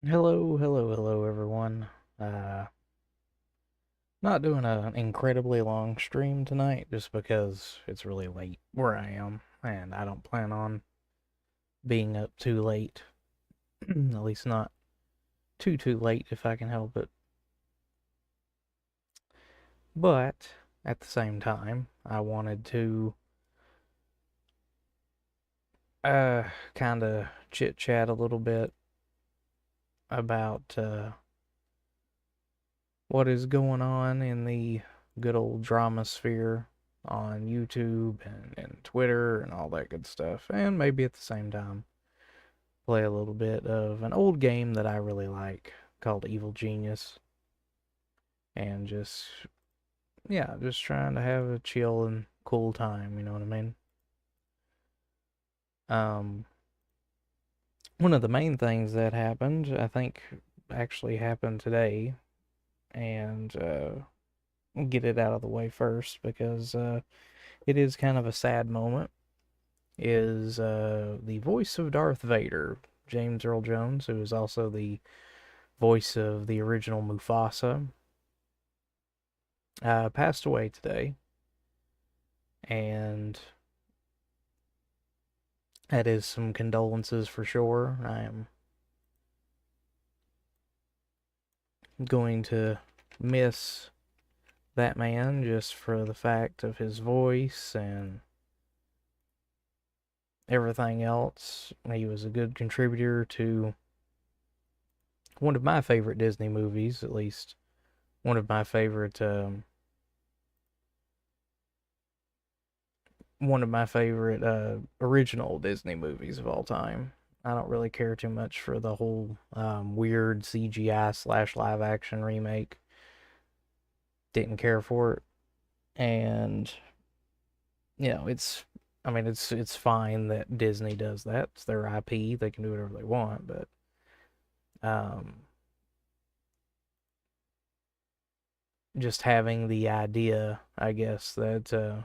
Hello, everyone. Uh, Not doing an incredibly long stream tonight just because it's really late where I am, and I don't plan on being up too late. At least not too late if I can help it. But at the same time, I wanted to uh kind of chit chat a little bit about what is going on in the good old drama sphere on YouTube and Twitter and all that good stuff. And maybe at the same time, play a little bit of an old game that I really like called Evil Genius. And just trying to have a chill and cool time, you know what I mean? Um, One of the main things that happened, I think, actually happened today, and get it out of the way first because it is kind of a sad moment, is the voice of Darth Vader, James Earl Jones, who is also the voice of the original Mufasa, passed away today. And that is some condolences for sure. I am going to miss that man just for the fact of his voice and everything else. He was a good contributor to one of my favorite Disney movies, at least one of my favorite original Disney movies of all time. I don't really care too much for the whole weird CGI slash live action remake. Didn't care for it, and it's fine that Disney does that. It's their IP; they can do whatever they want. But um, just having the idea, I guess that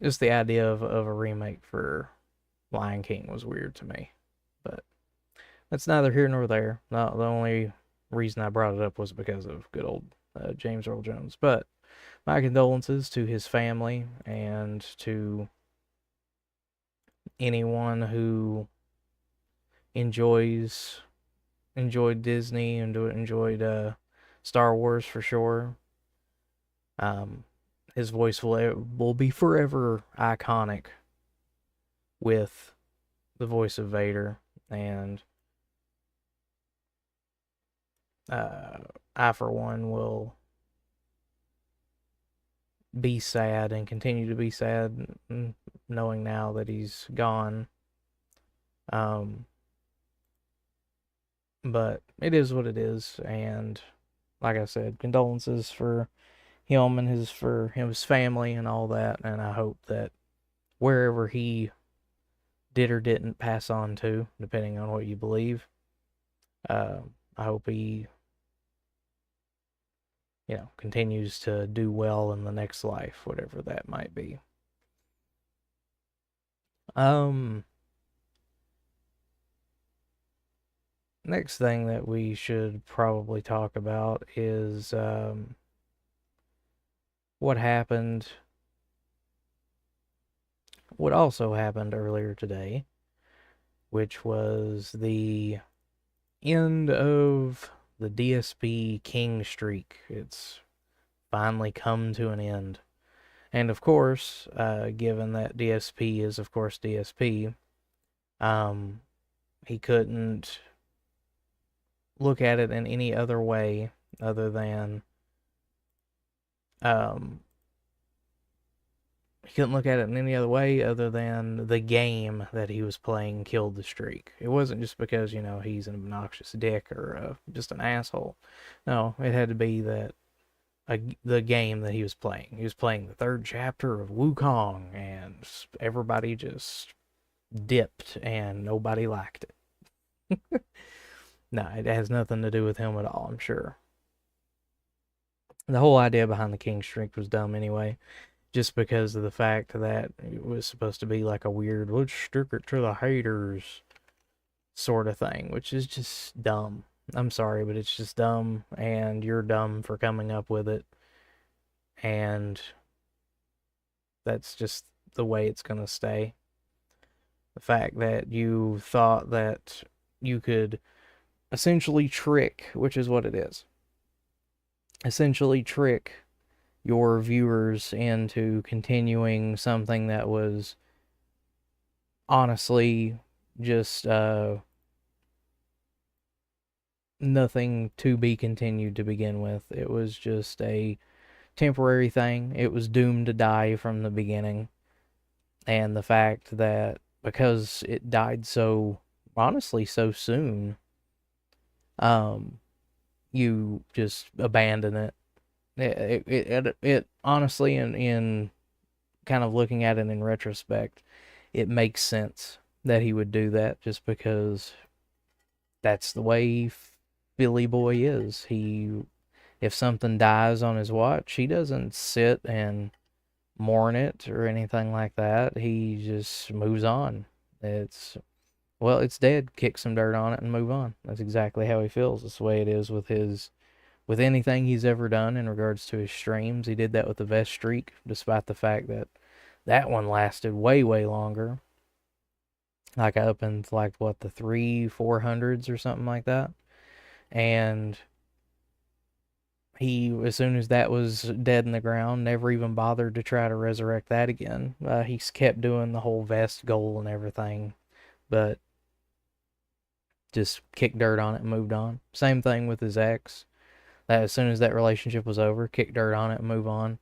just the idea of a remake for Lion King was weird to me. But that's neither here nor there. No, the only reason I brought it up was because of good old James Earl Jones. But my condolences to his family and to anyone who enjoys enjoyed Disney and enjoyed Star Wars for sure. Um, his voice will be forever iconic with the voice of Vader, and I for one will be sad and continue to be sad knowing now that he's gone. Um, but it is what it is, and like I said, condolences for him and his family and all that, and I hope that wherever he did or didn't pass on to, depending on what you believe, uh, I hope he continues to do well in the next life, whatever that might be. Um, Next thing that we should probably talk about is what happened, what also happened earlier today, which was the end of the DSP King streak. It's finally come to an end. And of course, given that DSP is, of course, DSP, um, he couldn't look at it in any other way other than um, he couldn't look at it in any other way other than the game that he was playing killed the streak. It wasn't just because he's an obnoxious dick or just an asshole. No, it had to be that the game that he was playing. He was playing the third chapter of Wukong, and everybody just dipped, and nobody liked it. No, it has nothing to do with him at all, I'm sure. The whole idea behind the king streak was dumb anyway, just because of the fact that it was supposed to be like a weird, let's stick it to the haters sort of thing, which is just dumb. I'm sorry, but it's just dumb, and you're dumb for coming up with it, and that's just the way it's going to stay. The fact that you thought that you could essentially trick, which is what it is, essentially trick your viewers into continuing something that was honestly just nothing to be continued to begin with. It was just a temporary thing. It was doomed to die from the beginning. And the fact that because it died so, honestly, so soon, you just abandon it. It honestly, in kind of looking at it in retrospect, it makes sense that he would do that just because that's the way Billy Boy is. If something dies on his watch, he doesn't sit and mourn it or anything like that. He just moves on. It's dead. Kick some dirt on it and move on. That's exactly how he feels. That's the way it is with anything he's ever done in regards to his streams. He did that with the Vest Streak, despite the fact that that one lasted way, way longer. Like up into like what, the 300-400s or something like that. And he, as soon as that was dead in the ground, never even bothered to try to resurrect that again. He's kept doing the whole vest goal and everything, but just kicked dirt on it and moved on. Same thing with his ex. That as soon as that relationship was over, kick dirt on it and move on.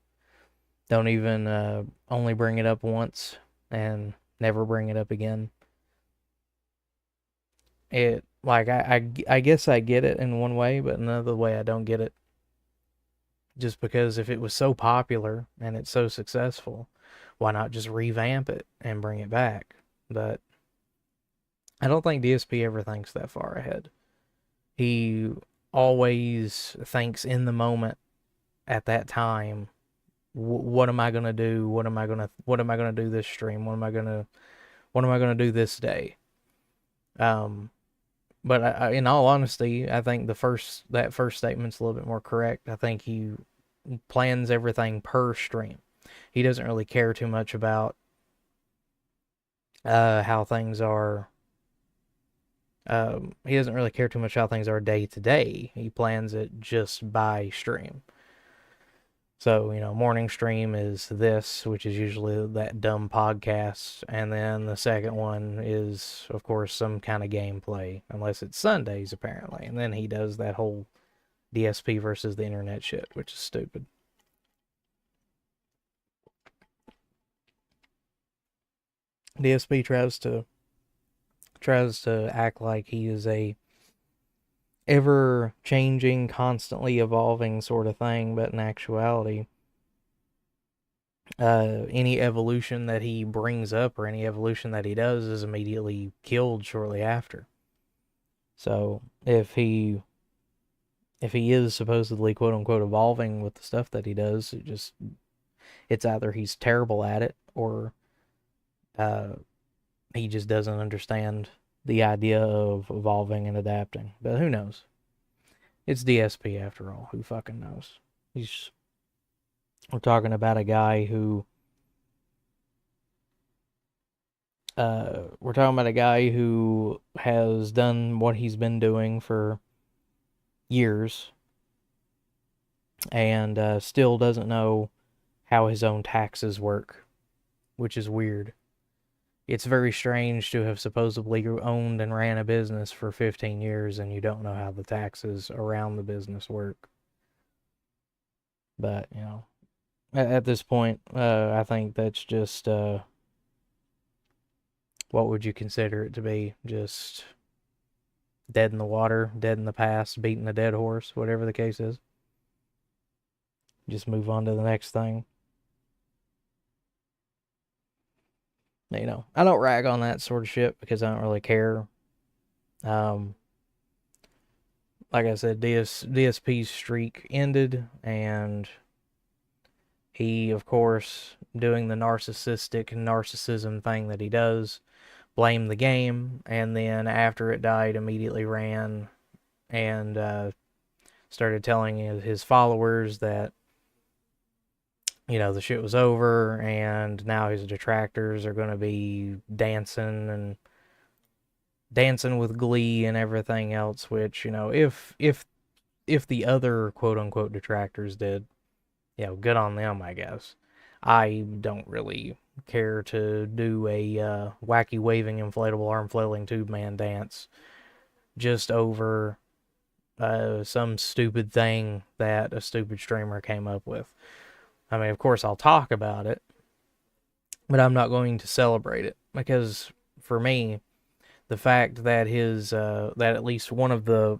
Don't even only bring it up once and never bring it up again. It like I guess I get it in one way, but another way I don't get it. Just because if it was so popular and it's so successful, why not just revamp it and bring it back? But I don't think DSP ever thinks that far ahead. He always thinks in the moment at that time, what am I gonna do? What am I gonna do this stream? What am I gonna do this day? But in all honesty, I think that first statement's a little bit more correct. I think he plans everything per stream. He doesn't really care too much about how things are. He doesn't really care too much how things are day to day. He plans it just by stream. So, morning stream is this, which is usually that dumb podcast. And then the second one is, of course, some kind of gameplay, unless it's Sundays, apparently. And then he does that whole DSP versus the internet shit, which is stupid. DSP tries to act like he is a ever changing, constantly evolving sort of thing, but in actuality, any evolution that he brings up or any evolution that he does is immediately killed shortly after. So if he is supposedly quote unquote evolving with the stuff that he does, it's either he's terrible at it or he just doesn't understand the idea of evolving and adapting. But who knows? It's DSP after all. Who fucking knows? We're talking about a guy who has done what he's been doing for years and still doesn't know how his own taxes work, which is weird. It's very strange to have supposedly owned and ran a business for 15 years and you don't know how the taxes around the business work. But, at this point, I think that's just, what would you consider it to be? Just dead in the water, dead in the past, beating a dead horse, whatever the case is. Just move on to the next thing. I don't rag on that sort of shit because I don't really care. Like I said, DSP's streak ended, and he, of course, doing the narcissism thing that he does, blamed the game, and then after it died, immediately ran and started telling his followers that, the shit was over, and now his detractors are going to be dancing with glee and everything else, which, if the other quote unquote detractors did, good on them, I guess. I don't really care to do a wacky waving inflatable arm flailing tube man dance just over some stupid thing that a stupid streamer came up with. I mean, of course, I'll talk about it, but I'm not going to celebrate it, because for me, the fact that that at least one of the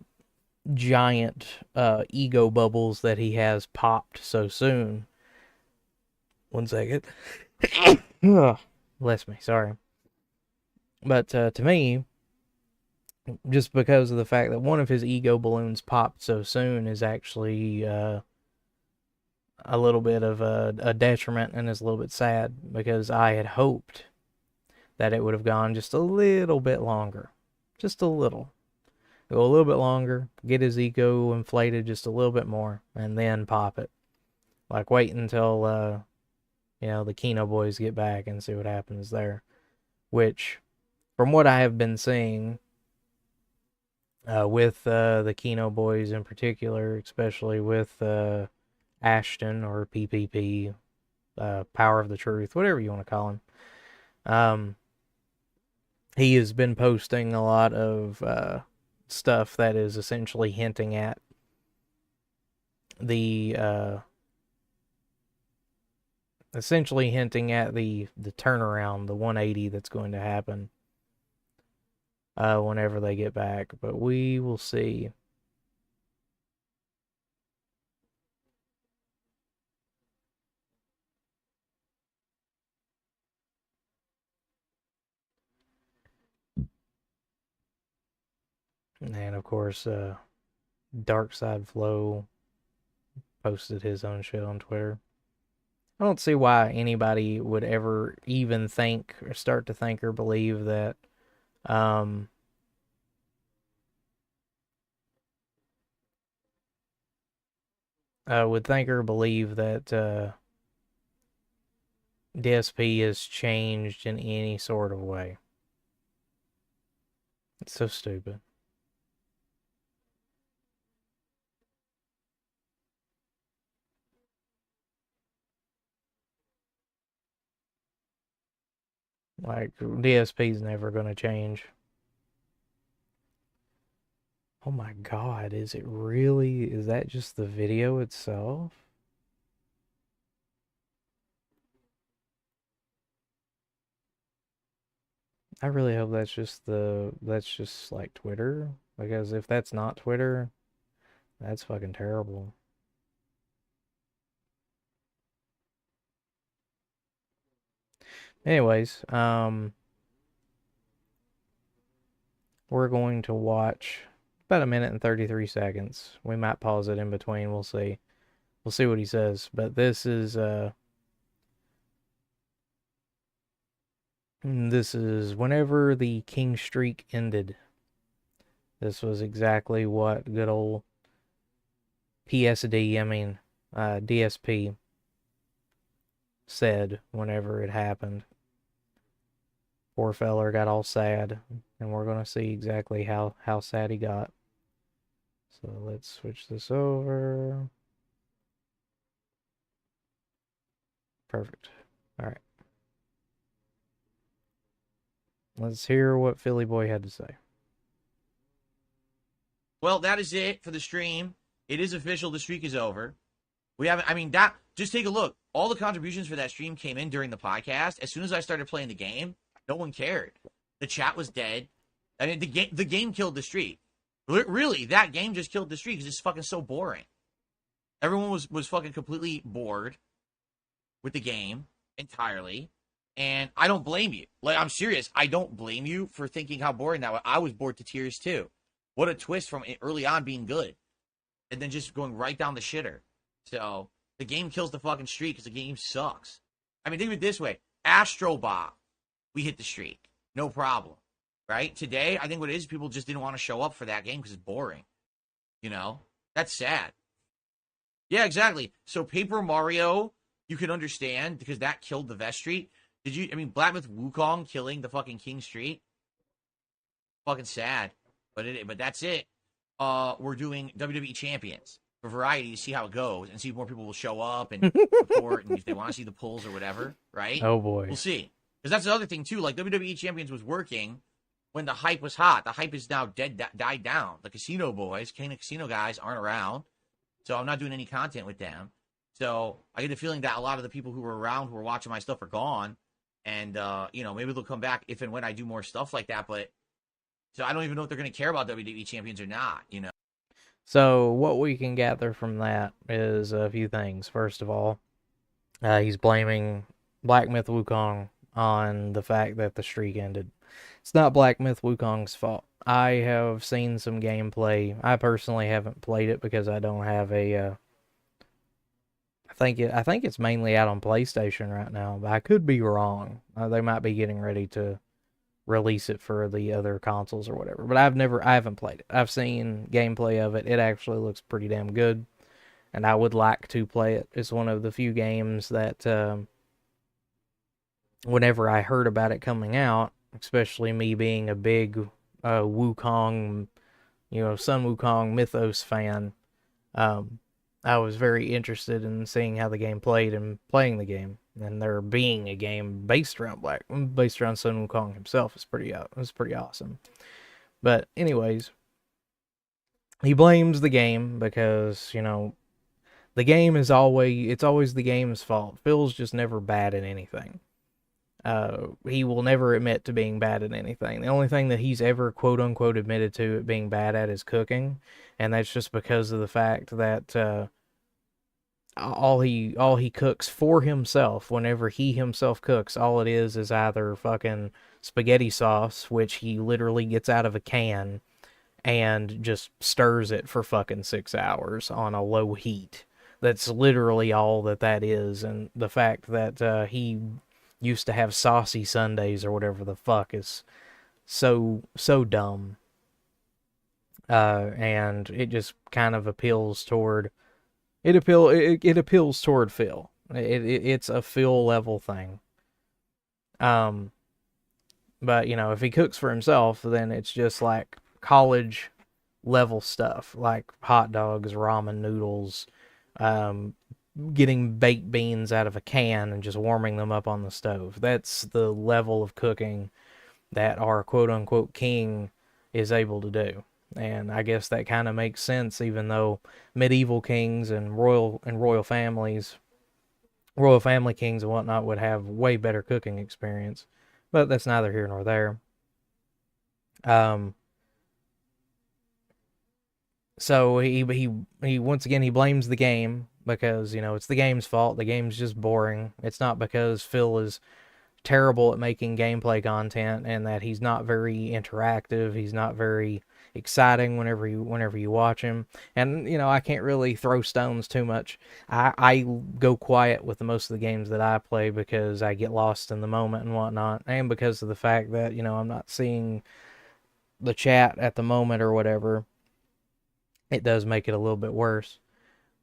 giant ego bubbles that he has popped so soon. One second. Bless me, sorry. But to me, just because of the fact that one of his ego balloons popped so soon is actually a little bit of a detriment, and is a little bit sad, because I had hoped that it would have gone just a little bit longer. Just a little. Go a little bit longer, get his ego inflated just a little bit more, and then pop it. Like, wait until, the Kino boys get back and see what happens there. Which, from what I have been seeing, with the Kino boys in particular, especially with Ashton, or PPP, Power of the Truth, whatever you want to call him, he has been posting a lot of stuff that is essentially hinting at the turnaround, the 180 that's going to happen whenever they get back. But we will see. And of course, Dark Side Flow posted his own shit on Twitter. I don't see why anybody would ever even think or start to think or believe that would think or believe that DSP has changed in any sort of way. It's so stupid. Like, DSP's never going to change. Oh my god, is it really? Is that just the video itself? I really hope that's just like Twitter, because if that's not Twitter, that's fucking terrible. Anyways, we're going to watch about 1 minute and 33 seconds. We might pause it in between. We'll see. We'll see what he says. But this is whenever the king streak ended. This was exactly what good old DSP said whenever it happened. Poor feller got all sad, and we're going to see exactly how sad he got. So let's switch this over. Perfect. All right. Let's hear what Philly Boy had to say. Well, that is it for the stream. It is official. The streak is over. We haven't, just take a look. All the contributions for that stream came in during the podcast. As soon as I started playing the game, no one cared. The chat was dead. I mean, the game killed the streak. Really, that game just killed the streak because it's fucking so boring. Everyone was fucking completely bored with the game entirely. And I don't blame you. Like, I'm serious. I don't blame you for thinking how boring that was. I was bored to tears too. What a twist from early on being good and then just going right down the shitter. So the game kills the fucking streak because the game sucks. I mean, think of it this way. Astrobot, we hit the streak. no problem, right? Today, I think what it is, people just didn't want to show up for that game because it's boring. You know, that's sad. Yeah, exactly. So Paper Mario, you can understand because that killed the vestry. Did you? I mean, Black Myth Wukong killing the fucking King Street, fucking sad. But that's it. We're doing WWE Champions for variety to see how it goes and see if more people will show up and support and if they want to see the pulls or whatever, right? Oh boy. We'll see. Because that's the other thing too. Like WWE Champions was working when the hype was hot. The hype is now died down. The casino boys, casino guys aren't around, so I'm not doing any content with them. So I get the feeling that a lot of the people who were around who were watching my stuff are gone, and maybe they'll come back if and when I do more stuff like that. But so I don't even know if they're going to care about WWE Champions or not. So what we can gather from that is a few things. First of all, he's blaming Black Myth Wukong on the fact that the streak ended. It's not Black Myth Wukong's fault. I have seen some gameplay. I personally haven't played it because I don't have a. I think it's mainly out on PlayStation right now, but I could be wrong. They might be getting ready to release it for the other consoles or whatever. But I haven't played it. I've seen gameplay of it. It actually looks pretty damn good, and I would like to play it. It's one of the few games that, whenever I heard about it coming out, especially me being a big Wukong, Sun Wukong mythos fan, I was very interested in seeing how the game played and playing the game. And there being a game based around Sun Wukong himself is pretty awesome. But anyways, he blames the game because the game is always the game's fault. Phil's just never bad at anything. He will never admit to being bad at anything. The only thing that he's ever quote unquote admitted to it being bad at is cooking, and that's just because of the fact that all he cooks for himself. Whenever he himself cooks, all it is either fucking spaghetti sauce, which he literally gets out of a can and just stirs it for fucking 6 hours on a low heat. That's literally all that is, and the fact that he used to have saucy Sundays or whatever the fuck is so dumb. And it just kind of appeals toward it appeals toward Phil. It's a Phil level thing. But if he cooks for himself, then it's just like college level stuff, like hot dogs, ramen noodles, getting baked beans out of a can and just warming them up on the stove. That's the level of cooking that our quote-unquote king is able to do. And I guess that kind of makes sense, even though medieval kings and royal families, royal family kings and whatnot would have way better cooking experience. But that's neither here nor there. So he once again, he blames the game because, it's the game's fault. The game's just boring. It's not because Phil is terrible at making gameplay content and that he's not very interactive. He's not very exciting whenever you watch him. And, I can't really throw stones too much. I go quiet with most of the games that I play because I get lost in the moment and whatnot. And because of the fact that, I'm not seeing the chat at the moment or whatever. It does make it a little bit worse.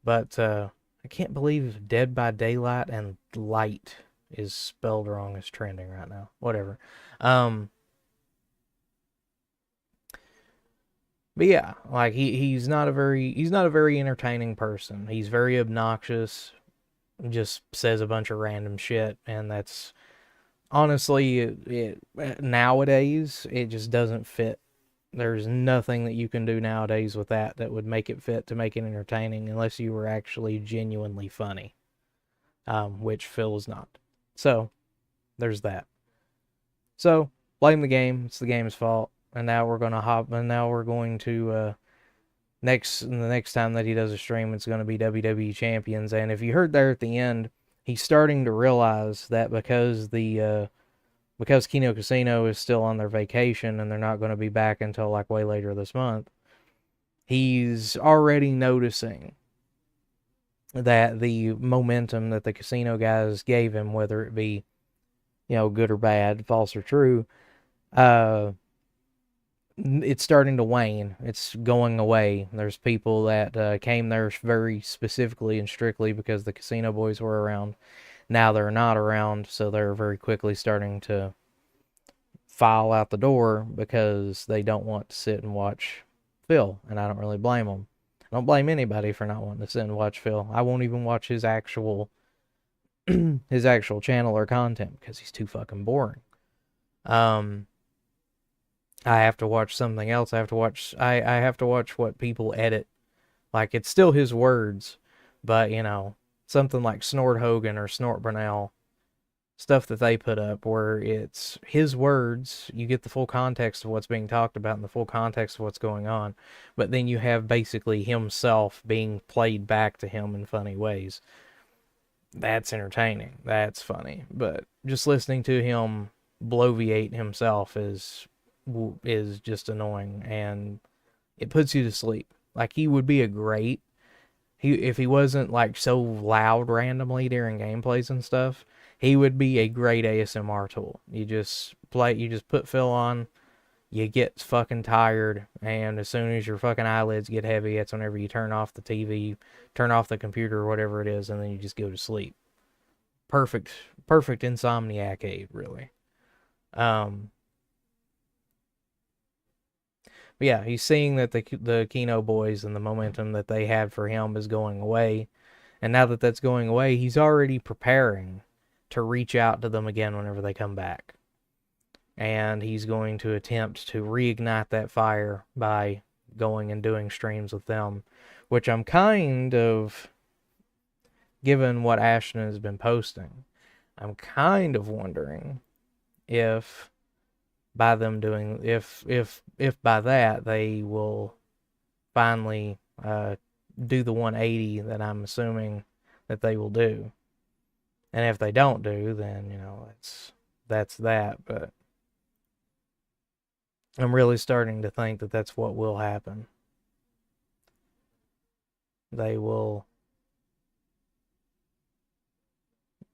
But I can't believe Dead by Daylight and Light is spelled wrong as trending right now. Whatever. But yeah, like he's not a very entertaining person. He's very obnoxious. Just says a bunch of random shit, and that's honestly nowadays it just doesn't fit. There's nothing that you can do nowadays with that would make it fit to make it entertaining unless you were actually genuinely funny, which Phil is not. So, there's that. So, blame the game. It's the game's fault. And now we're going to the next time that he does a stream, it's going to be WWE Champions. And if you heard there at the end, he's starting to realize that because Kino Casino is still on their vacation and they're not going to be back until like way later this month, he's already noticing that the momentum that the casino guys gave him, whether it be, good or bad, false or true, Uh, it's starting to wane. It's going away. There's people that came there very specifically and strictly because the casino boys were around. Now they're not around, so they're very quickly starting to file out the door because they don't want to sit and watch Phil, and I don't really blame them. I don't blame anybody for not wanting to sit and watch Phil. I won't even watch his actual his actual channel or content because he's too fucking boring. Um, I have to watch something else. I have to watch what people edit. Like it's still his words, but you know, something like Snort Hogan or Snort Brunel, stuff that they put up where it's his words, you get the full context of what's being talked about and the full context of what's going on, but then you have basically himself being played back to him in funny ways. That's entertaining. That's funny. But just listening to him bloviate himself is just annoying, and it puts you to sleep. Like he would be a great if he wasn't like so loud randomly during gameplays and stuff, he would be a great ASMR tool. You just put Phil on, you get fucking tired, and as soon as your fucking eyelids get heavy, that's whenever you turn off the TV, turn off the computer or whatever it is, and then you just go to sleep. Perfect, perfect insomniac aid, really. Um, but yeah, he's seeing that the Kino boys and the momentum that they had for him is going away. And now that that's going away, he's already preparing to reach out to them again whenever they come back. And he's going to attempt to reignite that fire by going and doing streams with them, which I'm kind of, given what Ashton has been posting, I'm kind of wondering if by them doing, if by that they will finally do the 180 that I'm assuming that they will do. And if they don't do, then, you know, that's that. But I'm really starting to think that that's what will happen. They will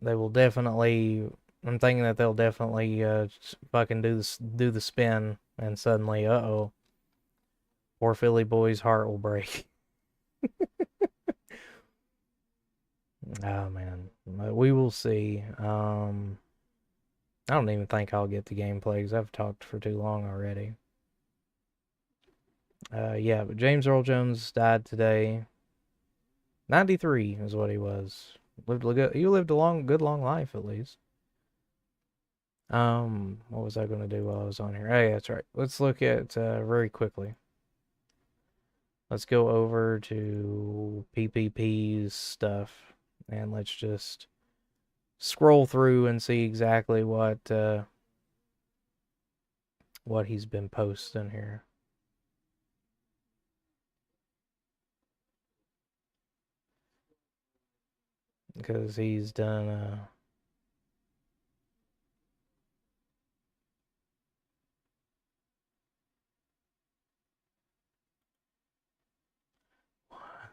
they will definitely, I'm thinking that they'll definitely fucking do the spin, and suddenly, uh-oh, poor Philly boy's heart will break. Oh man. We will see. I don't even think I'll get the gameplay because I've talked for too long already. Yeah, but James Earl Jones died today. 93 is what he was. He lived a good long life at least. What was I going to do while I was on here? Oh yeah, that's right. Let's look at very quickly. Let's go over to PPP's stuff and let's just scroll through and see exactly what he's been posting here. Because he's done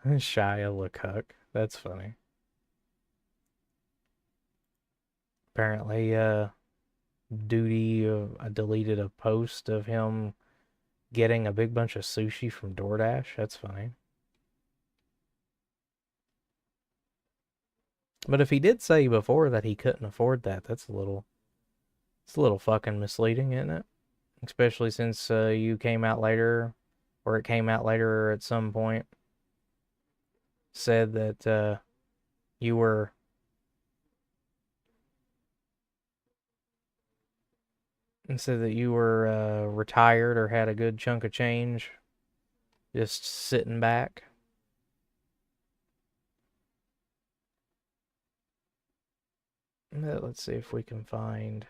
Shia LaCook. That's funny. Apparently, Duty deleted a post of him getting a big bunch of sushi from DoorDash. That's funny. But if he did say before that he couldn't afford that, it's a little fucking misleading, isn't it? Especially since you came out later, or it came out later at some point, said that you were retired or had a good chunk of change, just sitting back. Let's see if we can find.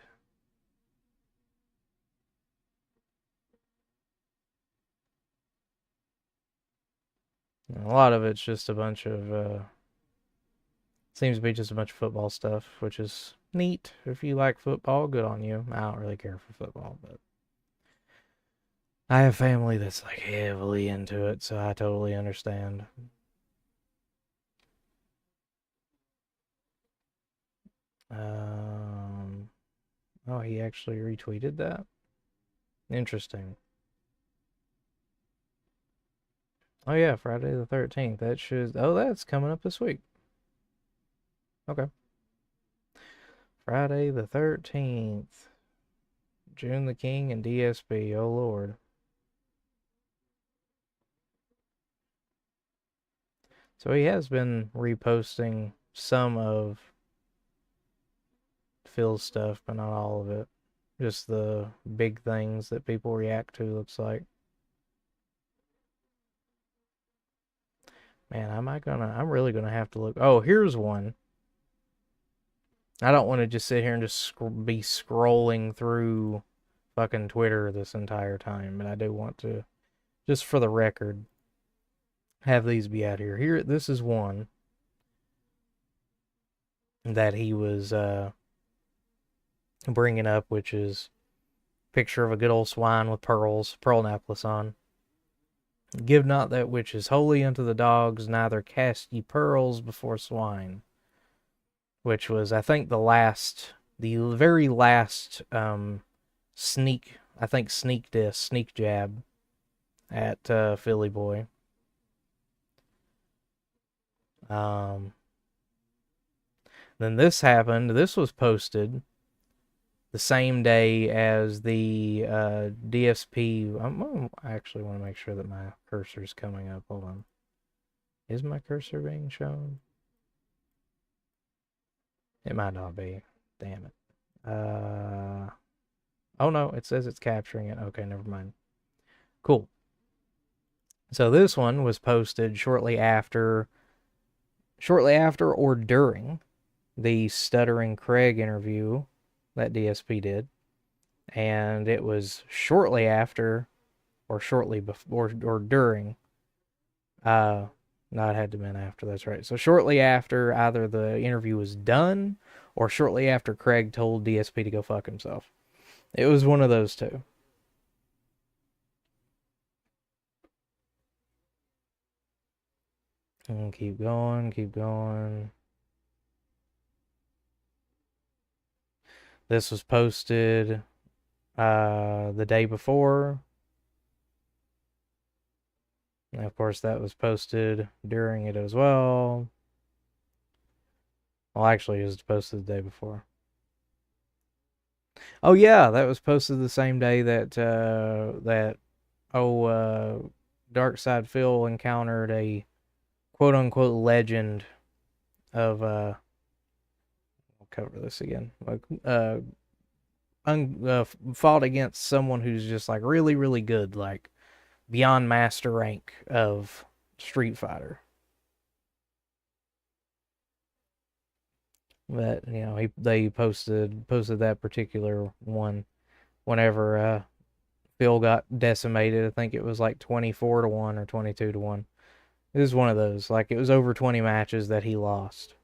A lot of it's just a bunch of seems to be just a bunch of football stuff, which is neat. If you like football, good on you. I don't really care for football, but I have family that's like heavily into it, so I totally understand. Um, oh, he actually retweeted that. Interesting. Oh yeah, Friday the 13th. That should. Oh, that's coming up this week. Okay. Friday the 13th. June the King and DSP. Oh Lord. So he has been reposting some of Phil's stuff, but not all of it. Just the big things that people react to, looks like. Man, I'm really gonna have to look. Oh, here's one. I don't want to just sit here and just be scrolling through fucking Twitter this entire time, but I do want to, just for the record, have these be out here. This is one that he was bringing up, which is a picture of a good old swine with pearl necklace on. Give not that which is holy unto the dogs, neither cast ye pearls before swine. Which was, I think, the very last sneak jab at Philly Boy. Then this happened. This was posted the same day as the DSP. I actually want to make sure that my cursor is coming up. Hold on. Is my cursor being shown? It might not be. Damn it. Oh no, it says it's capturing it. Okay, never mind. Cool. So this one was posted shortly after or during the Stuttering Craig interview that DSP did. And it was shortly after or shortly before or during no, it had to have been after, that's right. So shortly after either the interview was done or shortly after Craig told DSP to go fuck himself. It was one of those two. And keep going, keep going. This was posted the day before. And of course, that was posted during it as well. Well, actually, it was posted the day before. Oh yeah, that was posted the same day that Dark Side Phil encountered a quote unquote legend of I'll cover this again. Fought against someone who's just like really, really good, like beyond master rank of Street Fighter. But they posted that particular one whenever Phil got decimated. I think it was like 24-1 or 22-1. It was one of those. Like, it was over 20 matches that he lost.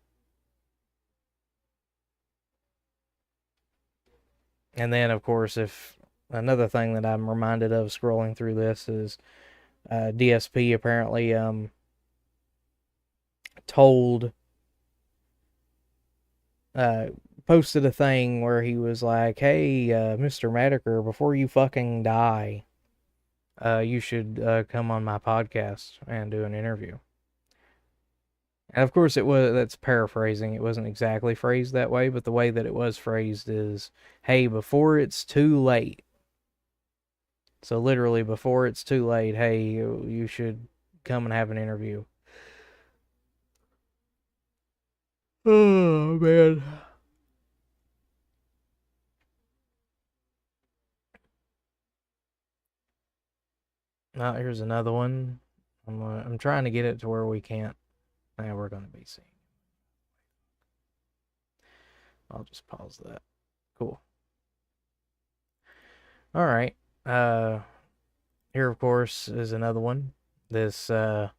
And then, of course, if another thing that I'm reminded of scrolling through this is DSP apparently posted a thing where he was like, hey, Mr. Mediker, before you fucking die, you should come on my podcast and do an interview. And of course, that's paraphrasing. It wasn't exactly phrased that way, but the way that it was phrased is, hey, before it's too late. So literally, before it's too late, hey, you should come and have an interview. Oh, man. Now, here's another one. I'm trying to get it to where we can't. Now we're going to be seeing. I'll just pause that. Cool. All right. Here, of course, is another one. This also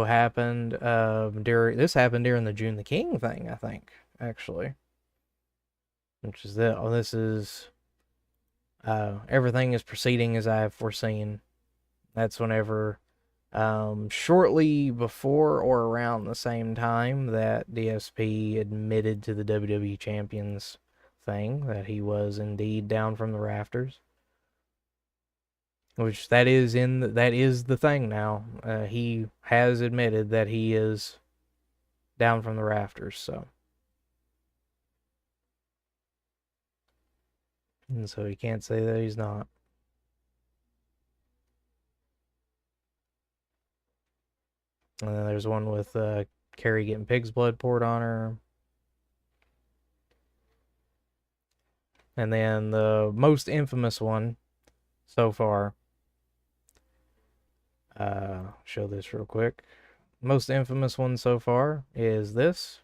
happened during the June the King thing, I think, actually. Which is that. Oh, this is everything is proceeding as I have foreseen. That's whenever shortly before or around the same time that DSP admitted to the WWE Champions thing that he was indeed down from the rafters. which that is the thing now. He has admitted that he is down from the rafters, so. And so he can't say that he's not. And then there's one with Carrie getting pig's blood poured on her. And then the most infamous one so far. Show this real quick. Most infamous one so far is this.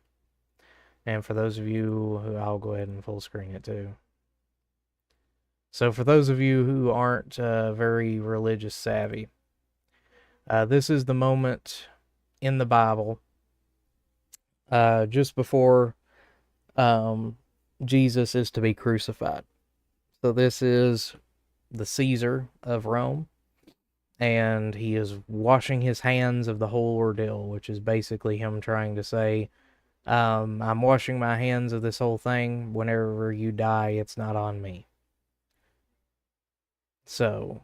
And for those of you who, I'll go ahead and full screen it too. So for those of you who aren't very religious savvy, this is the moment in the Bible just before Jesus is to be crucified. So this is the Caesar of Rome, and he is washing his hands of the whole ordeal, which is basically him trying to say, I'm washing my hands of this whole thing. Whenever you die, it's not on me. So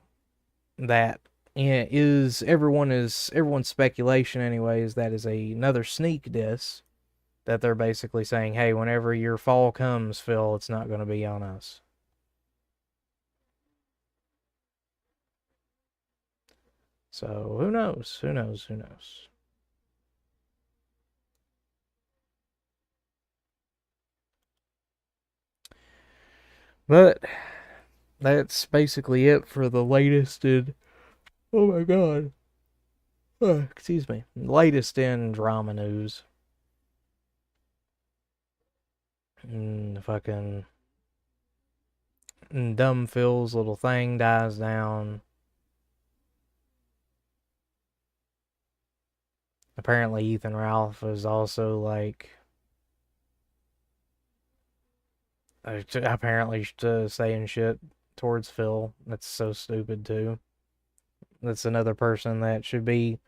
that is everyone's speculation anyways. That is another sneak diss that they're basically saying, hey, whenever your fall comes, Phil, it's not going to be on us. So who knows? Who knows? Who knows? But that's basically it for the latest in. Oh my god. Excuse me. Latest in drama news. Fucking dumb Phil's little thing dies down. Apparently Ethan Ralph is also like apparently saying shit towards Phil. That's so stupid too. That's another person that should be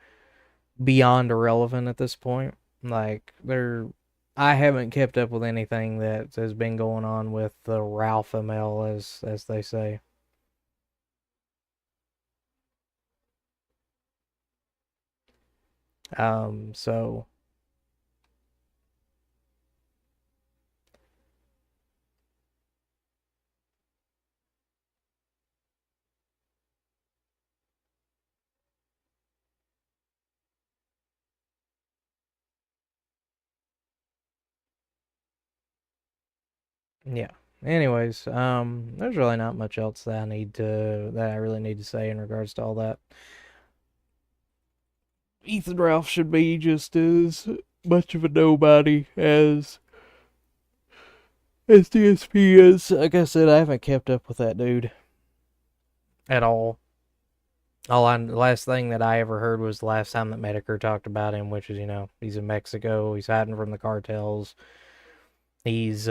beyond irrelevant at this point. Like I haven't kept up with anything that has been going on with the Ralph ML as they say. So yeah. Anyways, there's really not much else that I really need to say in regards to all that. Ethan Ralph should be just as much of a nobody as DSP is. Like I said, I haven't kept up with that dude at all. The last thing that I ever heard was the last time that Medicare talked about him, which is, he's in Mexico, he's hiding from the cartels, he's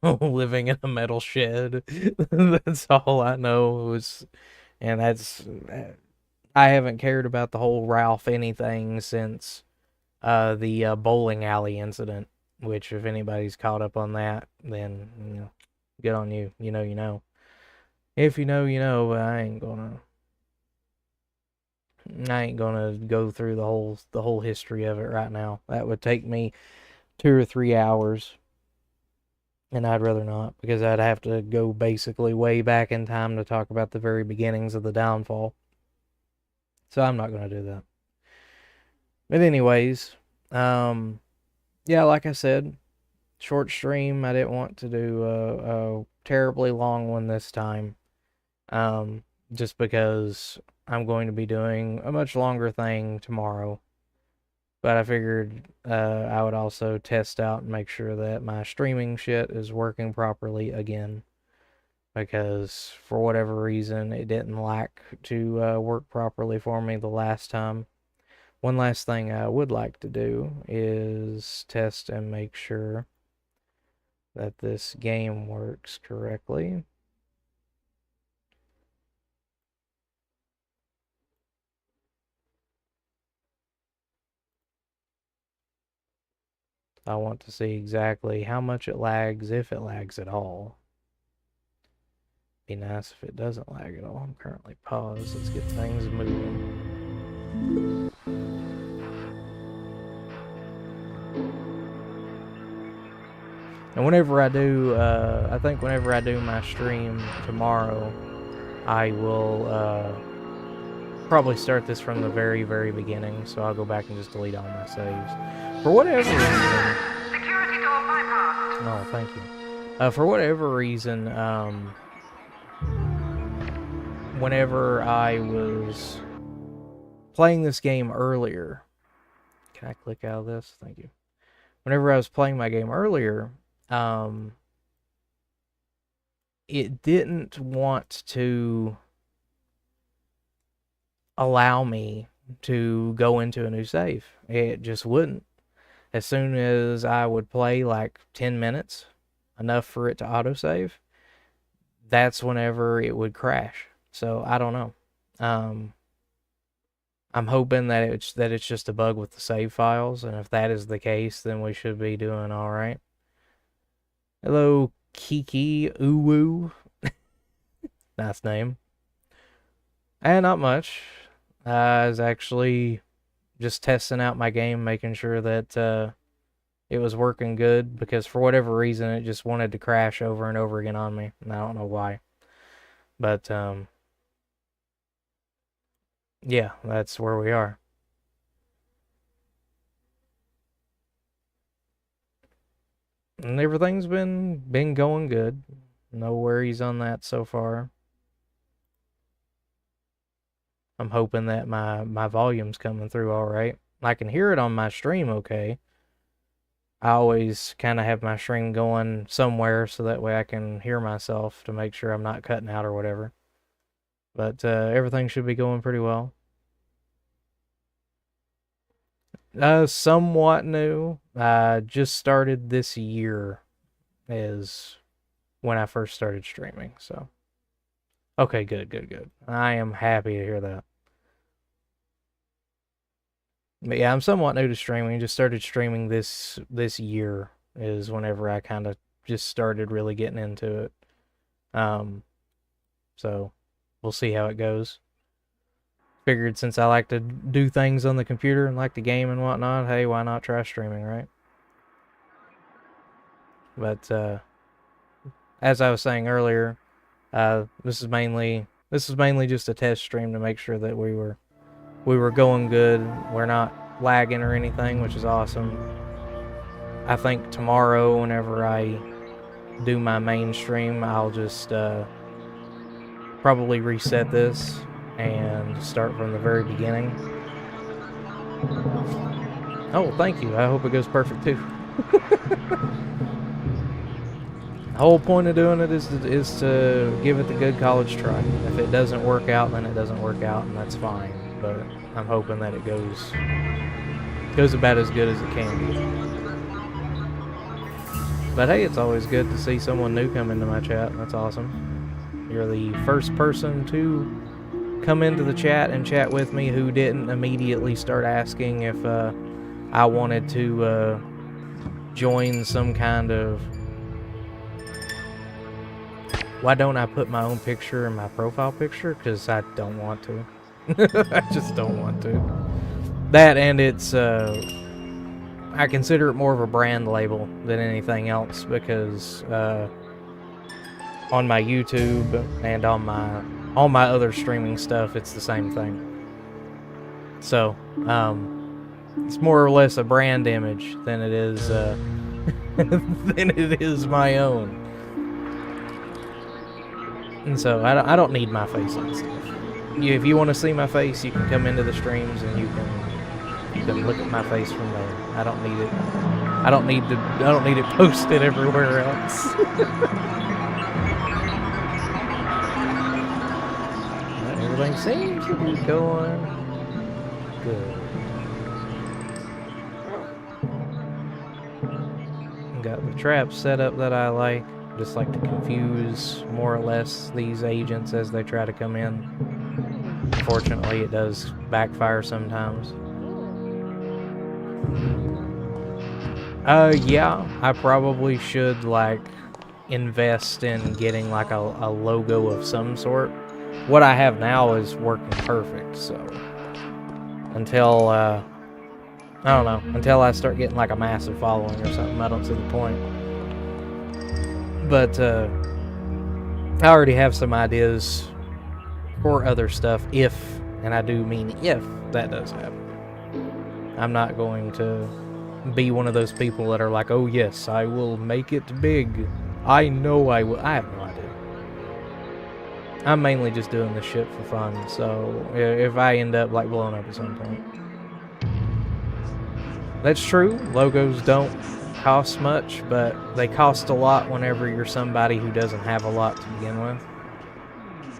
living in a metal shed. That's all I know and I haven't cared about the whole Ralph anything since the bowling alley incident, which if anybody's caught up on that, then, good on you. You know. If you know, you know, but I ain't gonna go through the whole history of it right now. That would take me 2 or 3 hours, and I'd rather not, because I'd have to go basically way back in time to talk about the very beginnings of the downfall. So I'm not gonna do that. But anyways, yeah, like I said, short stream. I didn't want to do a terribly long one this time, just because I'm going to be doing a much longer thing tomorrow. But I figured I would also test out and make sure that my streaming shit is working properly again. Because for whatever reason, it didn't like to work properly for me the last time. One last thing I would like to do is test and make sure that this game works correctly. I want to see exactly how much it lags, if it lags at all. Be nice if it doesn't lag at all. I'm currently paused. Let's get things moving. And whenever I do, I think whenever I do my stream tomorrow, I will probably start this from the very, very beginning. So I'll go back and just delete all my saves. For whatever reason. Security door bypassed. Oh, thank you. For whatever reason, whenever I was playing this game earlier, can I click out of this? Thank you. Whenever I was playing my game earlier, it didn't want to allow me to go into a new save. It just wouldn't. As soon as I would play like 10 minutes, enough for it to autosave, that's whenever it would crash. So I don't know. I'm hoping that it's just a bug with the save files, and if that is the case, then we should be doing all right. Hello, Kiki Uwu. Nice name. And not much. I was actually just testing out my game, making sure that it was working good, because for whatever reason it just wanted to crash over and over again on me, and I don't know why. But yeah, that's where we are. And everything's been going good. No worries on that so far. I'm hoping that my volume's coming through all right. I can hear it on my stream okay. I always kind of have my stream going somewhere so that way I can hear myself to make sure I'm not cutting out or whatever. But everything should be going pretty well. Somewhat new. I just started this year is when I first started streaming, so. Okay, good. I am happy to hear that. But yeah, I'm somewhat new to streaming. Just started streaming this year is whenever I kind of just started really getting into it. So we'll see how it goes. Figured since I like to do things on the computer and like to game and whatnot, hey, why not try streaming, right? But as I was saying earlier, this is mainly just a test stream to make sure that we were going good. We're not lagging or anything, which is awesome. I think tomorrow, whenever I do my main stream, I'll just probably reset this and start from the very beginning. Oh, thank you. I hope it goes perfect too. The whole point of doing it is to give it the good college try. If it doesn't work out, then it doesn't work out, and that's fine. But I'm hoping that it goes about as good as it can be. But hey, it's always good to see someone new come into my chat. That's awesome. You're the first person to come into the chat and chat with me who didn't immediately start asking if I wanted to join some kind of... Why don't I put my own picture in my profile picture? Because I don't want to. I just don't want to. That, and it's... I consider it more of a brand label than anything else, because on my YouTube and on all my other streaming stuff, it's the same thing. So, it's more or less a brand image than it is my own. And so I don't need my face on stuff. If you want to see my face, you can come into the streams and you can look at my face from there. I don't need it. I don't need it posted everywhere else. Everything seems to be going good. Got the traps set up that I like. Just like to confuse more or less these agents as they try to come in. Unfortunately, it does backfire sometimes. Yeah, I probably should like invest in getting like a logo of some sort. What I have now is working perfect, so until I don't know, until I start getting like a massive following or something, I don't see the point. But I already have some ideas for other stuff if, and I do mean if, that does happen. I'm not going to be one of those people that are like, oh yes, I will make it big. I know I will. I have no idea. I'm mainly just doing this shit for fun, so if I end up like blowing up at some point. That's true, logos don't cost much, but they cost a lot whenever you're somebody who doesn't have a lot to begin with.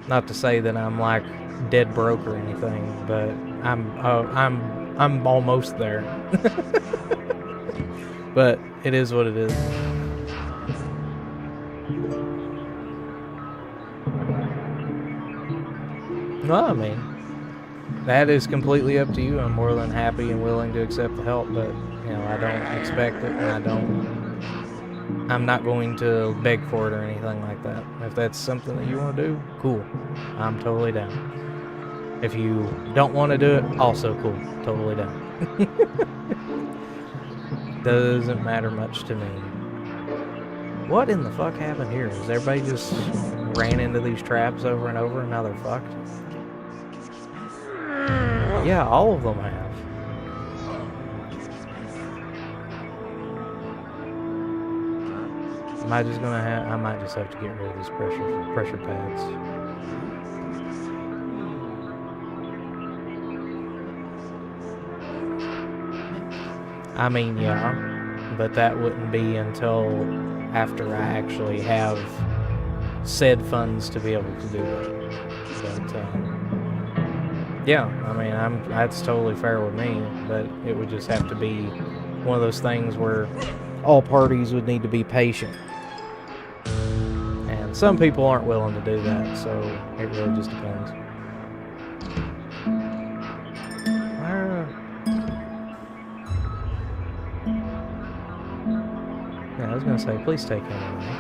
Not to say that I'm like dead broke or anything, but I'm almost there. But it is what it is. No, I mean, that is completely up to you. I'm more than happy and willing to accept the help, but you know, I don't expect it, and I'm not going to beg for it or anything like that. If that's something that you want to do, cool. I'm totally down. If you don't want to do it, also cool. Totally down. Doesn't matter much to me. What in the fuck happened here? Is everybody just ran into these traps over and over and now they're fucked? Yeah, all of them have. I might just have to get rid of these pressure pads. I mean, yeah, but that wouldn't be until after I actually have said funds to be able to do it. But yeah, I mean, that's totally fair with me, but it would just have to be one of those things where all parties would need to be patient. And some people aren't willing to do that, so it really just depends. Yeah, I was gonna say, please take him away.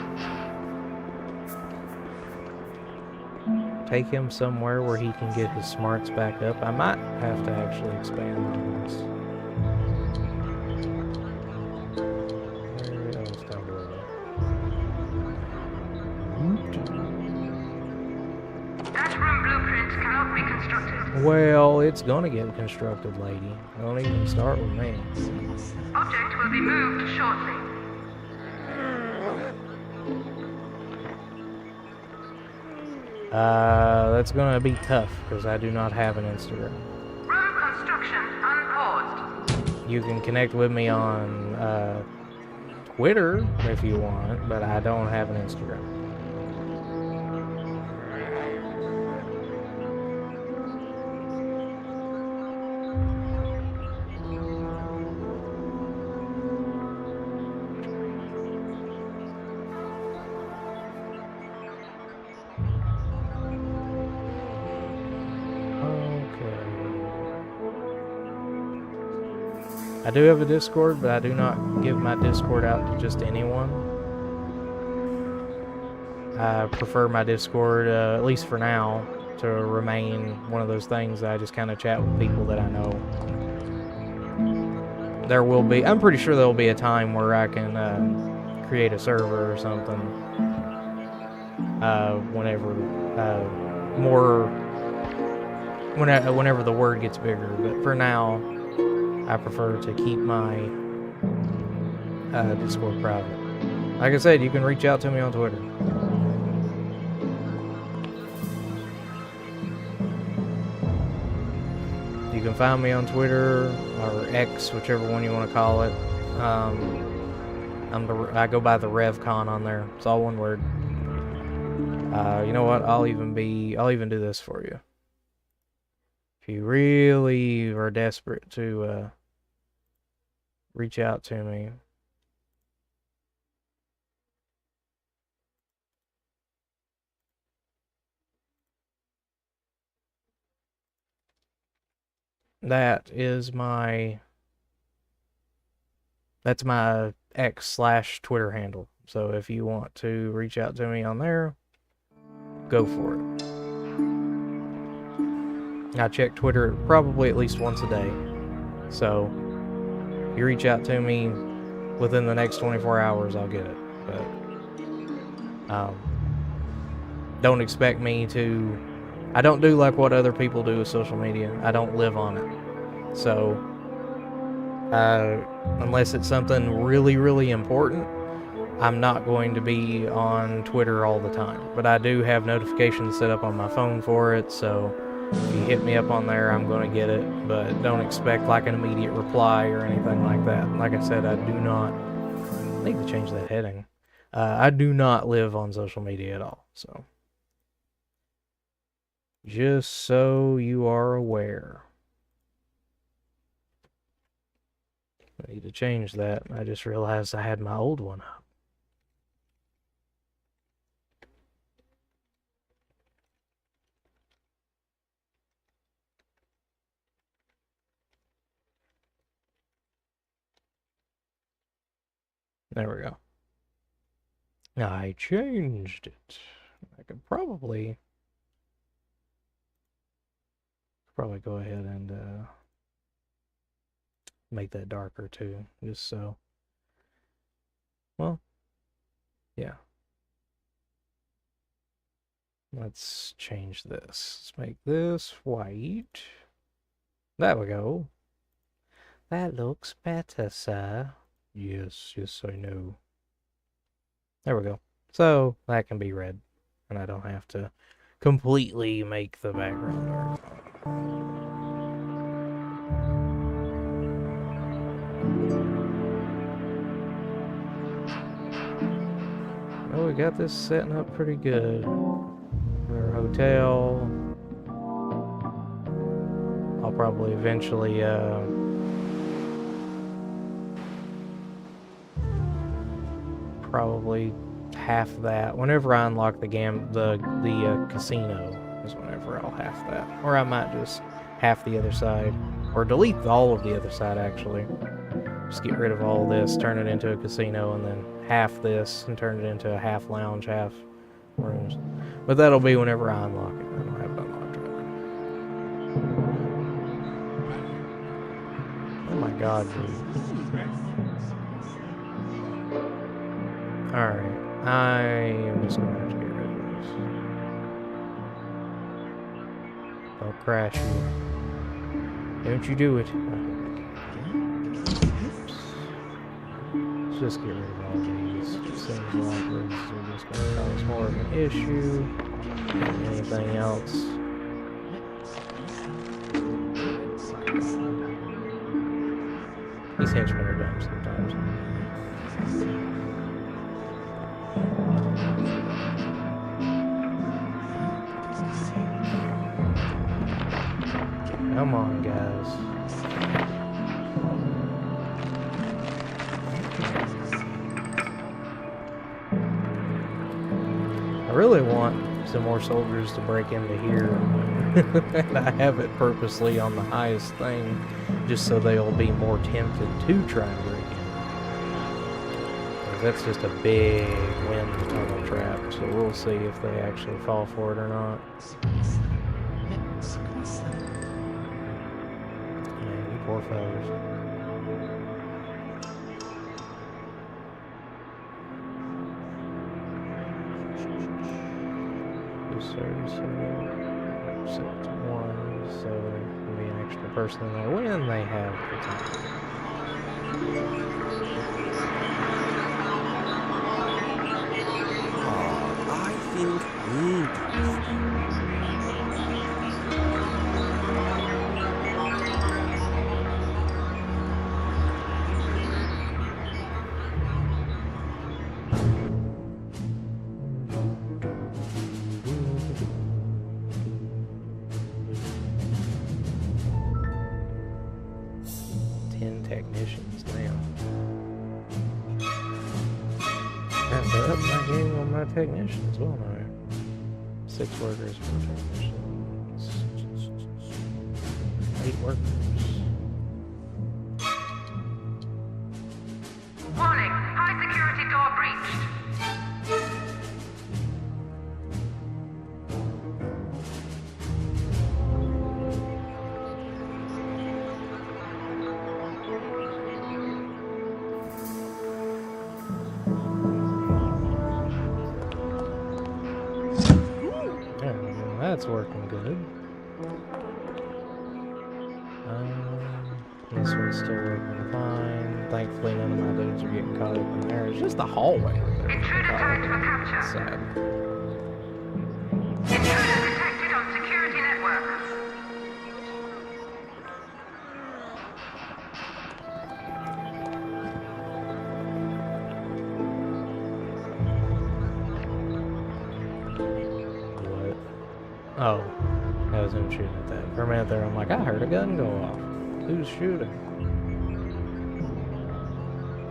Take him somewhere where he can get his smarts back up. I might have to actually expand on this. That room blueprint cannot be constructed. Well, it's gonna get constructed, lady. Don't even start with me. Object will be moved shortly. That's gonna be tough because I do not have an Instagram. Room construction unpaused. You can connect with me on Twitter if you want, but I don't have an Instagram. I do have a Discord, but I do not give my Discord out to just anyone. I prefer my Discord, at least for now, to remain one of those things that I just kind of chat with people that I know. I'm pretty sure there will be a time where I can create a server or something. Whenever the word gets bigger, but for now, I prefer to keep my Discord private. Like I said, you can reach out to me on Twitter. You can find me on Twitter or X, whichever one you want to call it. I go by the RevCon on there. It's all one word. You know what? I'll even do this for you. If you really are desperate to reach out to me. That's my X/Twitter handle. So if you want to reach out to me on there, go for it. I check Twitter probably at least once a day. So if you reach out to me within the next 24 hours, I'll get it. But don't expect me to... I don't do like what other people do with social media. I don't live on it. So unless it's something really, really important, I'm not going to be on Twitter all the time. But I do have notifications set up on my phone for it, so if you hit me up on there, I'm going to get it. But don't expect like an immediate reply or anything like that. Like I said, I do not... I need to change that heading. I do not live on social media at all, so... just so you are aware. I need to change that. I just realized I had my old one up. There we go. I changed it. I could probably go ahead and make that darker too, just so. Well, yeah. Let's change this. Let's make this white. There we go. That looks better, sir. Yes, I know. There we go. So that can be red, and I don't have to completely make the background dark. Well, we got this setting up pretty good. Our hotel. I'll probably eventually probably half that. Whenever I unlock the casino is whenever I'll half that. Or I might just half the other side. Or delete all of the other side, actually. Just get rid of all this, turn it into a casino, and then half this, and turn it into a half lounge, half rooms. But that'll be whenever I unlock it. I don't have it unlocked right now. Oh my god, dude. Alright. I am just going to have to get rid of this. Don't crash you. Don't you do it. Oops. Let's just get rid of all these. Seems like we're just going to cause more of an issue than anything else. These henchmen are dumb sometimes. Come on, guys. I really want some more soldiers to break into here. And I have it purposely on the highest thing, just so they'll be more tempted to try and break in. That's just a big wind tunnel trap, so we'll see if they actually fall for it or not. Man, you poor fellas. Set to 1, so there'll be an extra person in there when they have the time. I think Technicians now. Have to up my game on my technicians, won't I? 6 workers, 4 technicians. 8 workers. Warning, high security door breached. that's working good. This one's still working fine. Thankfully, none of my dudes are getting caught up in there. It's just the hallway that they're getting caught up in. It's sad. Intruder detected on security network. What? Oh, that was him shooting at that. For a minute there, I'm like, I heard a gun go off. Who's shooting?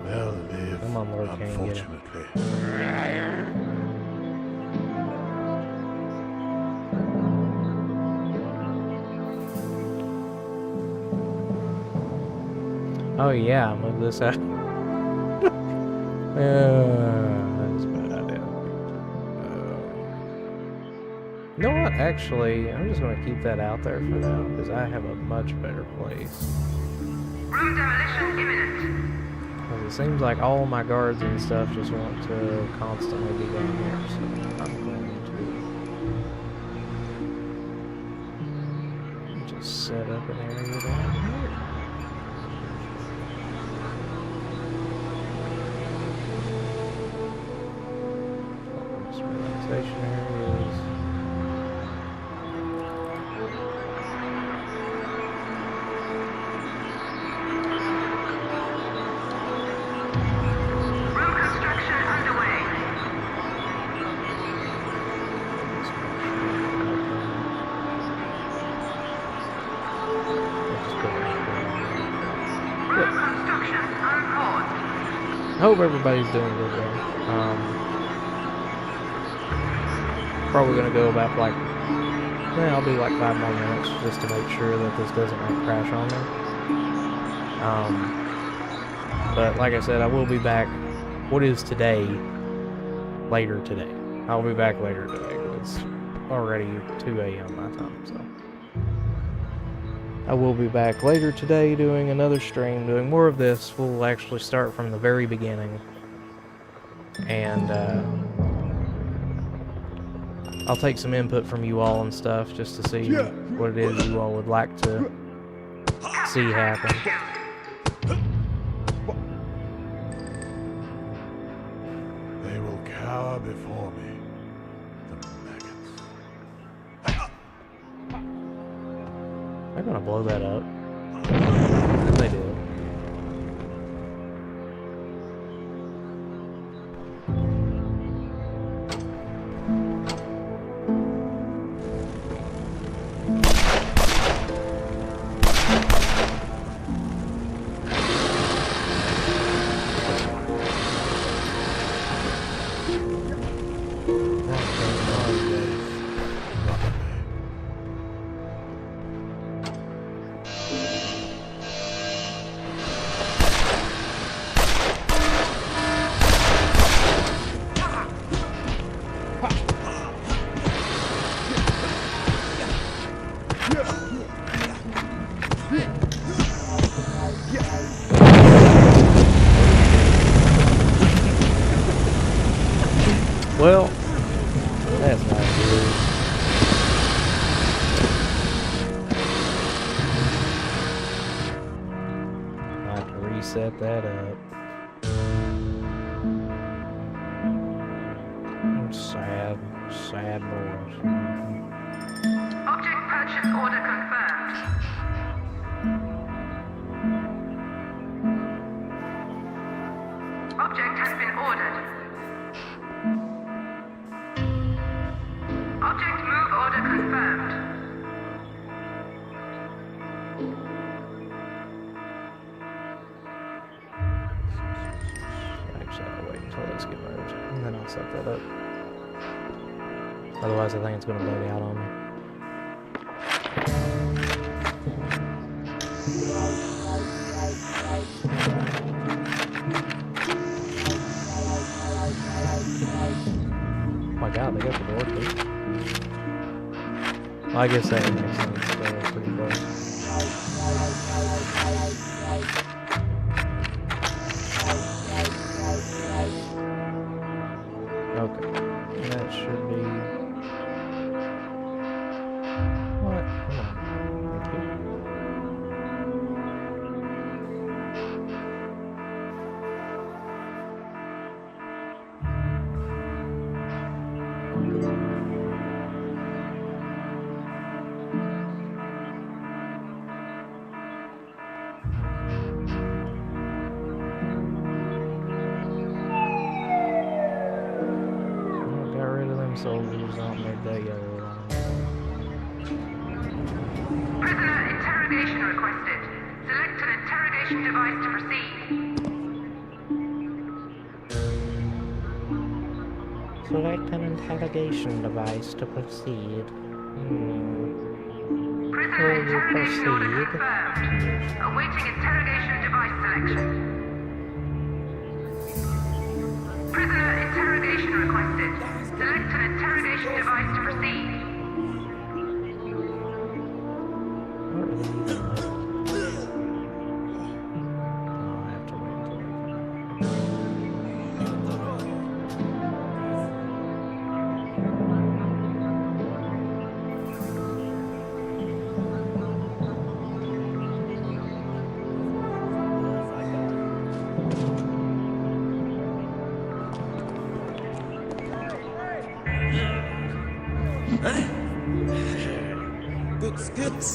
They'll live, Come on, Lord King, get him. unfortunately. Oh yeah, move this out. That's a bad idea. You know what? Actually, I'm just going to keep that out there for now because I have a much better place. Room demolition imminent. 'Cause it seems like all my guards and stuff just want to constantly be down here, so I'm going to just set up an area down here. Relaxation areas. Room construction underway. Room construction unpaused. Hope everybody's doing good there. Probably gonna go about like, I'll do like 5 more minutes just to make sure that this doesn't like crash on me. But like I said, I will be back. What is today? Later today. I'll be back later today. It's already 2 a.m. my time, so I will be back later today doing another stream, doing more of this. We'll actually start from the very beginning, and I'll take some input from you all and stuff just to see what it is you all would like to see happen. They will cower before me. The maggots. They're gonna blow that up. They did. Well, that's not good. I have to reset that up. Sad, sad boys. Object purchase order confirmed. Object has been ordered. Object move order confirmed. Actually, I'll wait until this gets moved, and then I'll set that up. Otherwise, I think it's going to bug out on me. Oh my god, they got the door too. Well, I guess that makes sense. They're pretty close. Okay, that should be chairs on made that yellow line. Prisoner interrogation requested. Select an interrogation device to proceed. Select an interrogation device to proceed. Prisoner Will you interrogation order proceed? confirmed. Awaiting interrogation device selection. Prisoner interrogation requested. Select an interrogation device to proceed. What are they even like? Oh, I have to wait until they come Goods, goods.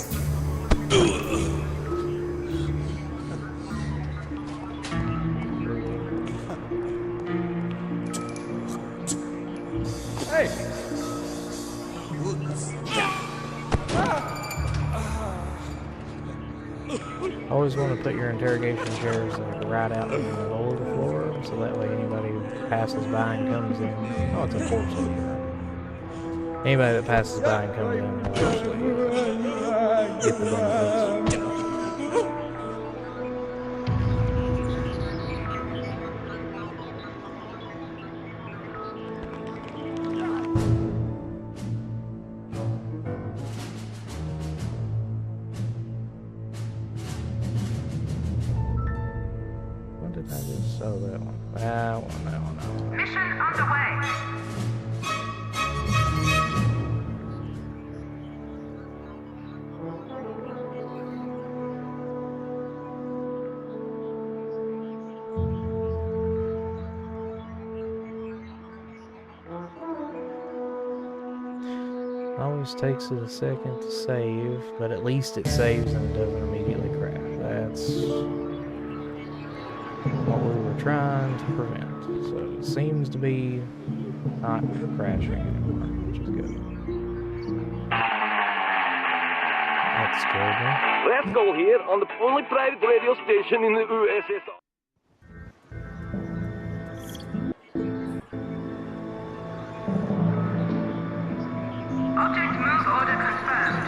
Hey! Goods. Always want to put your interrogation chairs like right out in the middle of the floor, so that way anybody who passes by and comes in. Oh, it's a porch over here. Anybody that passes by and comes in will actually get the benefits. What did I just sell that one? That one, that one, that one. Mission underway. Always takes it a second to save, but at least it saves and doesn't immediately crash. That's what we were trying to prevent. So it seems to be not crashing anymore, which is good. That scared me. Let's go here on the only private radio station in the USSR. Object move order confirmed.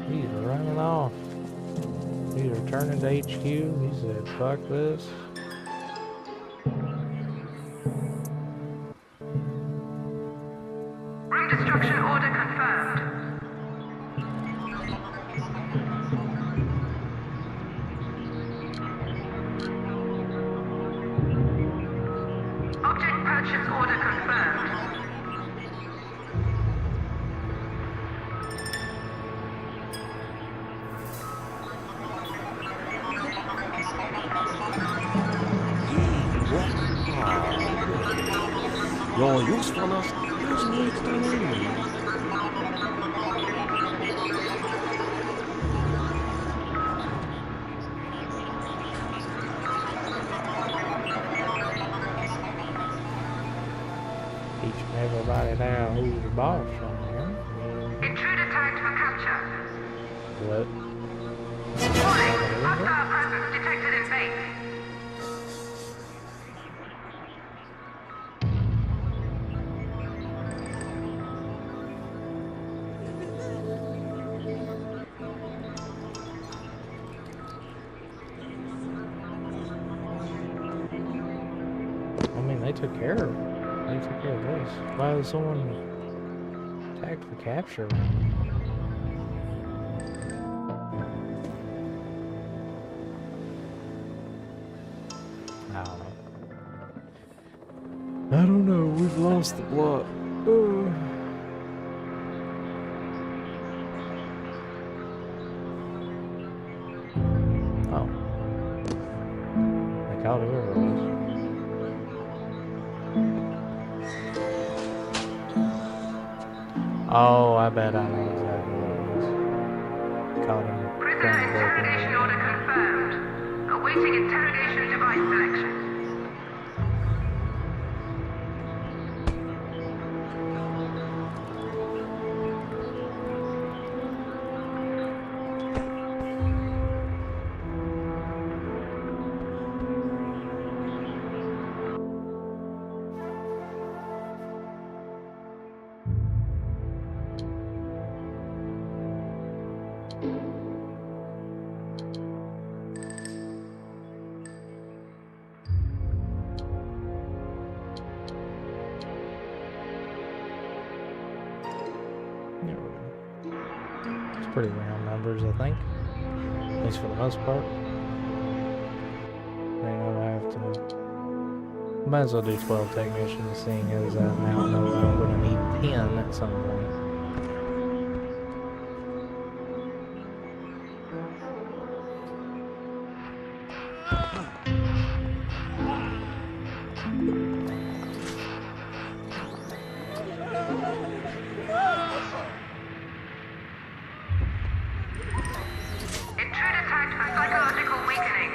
He's running off. He's returning to HQ. He said, fuck this. Room destruction order confirmed. Object purchase order confirmed. Ja, just van oss. Just lite nu. Teaching everybody now who's the boss on here. Intruder tagged for capture. What? Warning, hostile presence detected in base. I mean, they took care of it. They took care of this. Why is someone tagged for capture? I don't know. I don't know. We've lost the plot. Oh. Caught whoever it was. Oh, I bet I know exactly what it was. Caught him Prisoner trying to break into interrogation the order confirmed. Awaiting interrogation device selection. There we go. It's pretty round numbers, I think. At least for the most part. I know I have to... Might as well do 12 technicians, seeing as I now know I'm going to need 10 at some point. Intruder tagged for psychological weakening.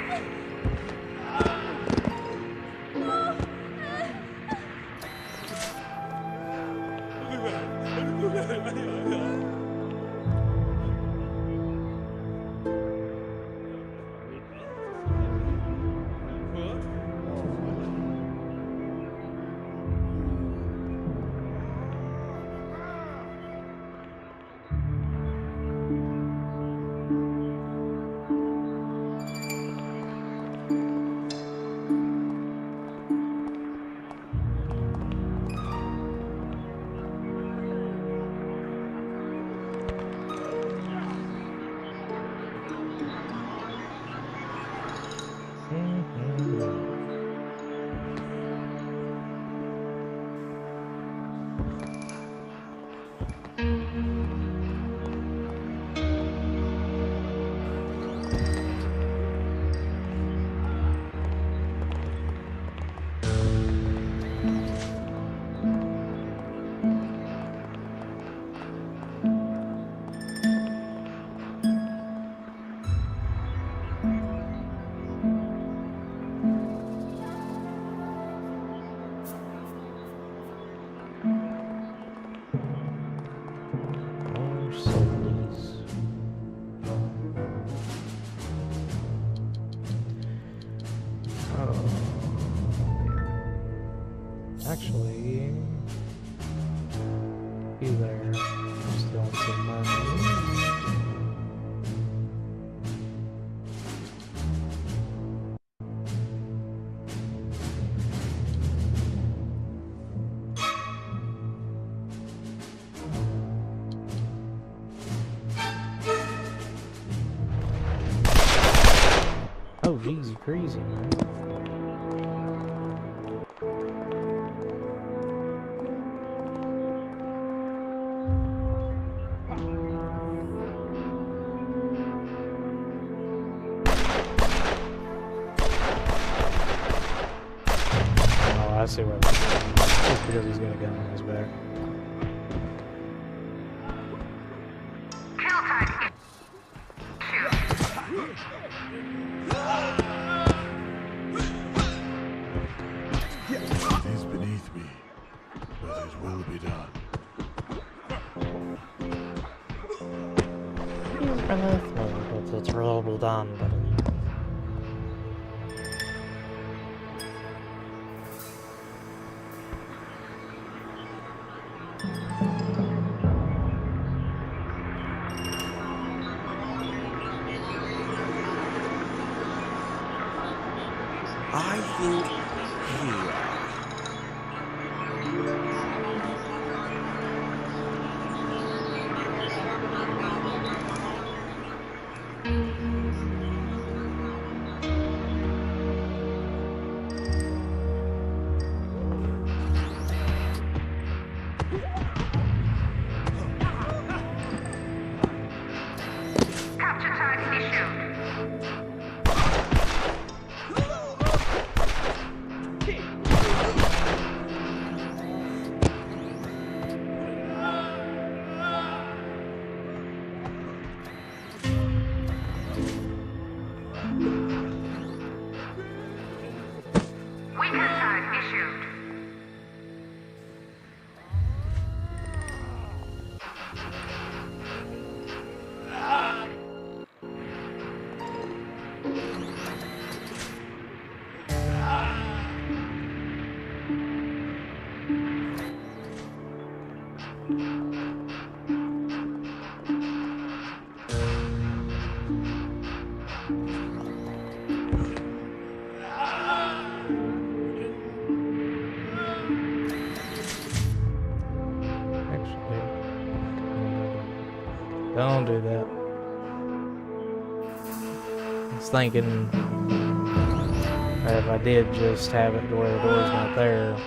Actually, you there. Still want some money. Oh, geez, you're crazy, man. I see where that's going. Just because he's got a gun on his back. Kill tag issued. It is beneath me, but it will be done. He's beneath me, but it's really done, buddy. I think here. Capture tag issued. Weekend tag issued. Actually, don't do that. I was thinking that if I did just have it to where the door's not there,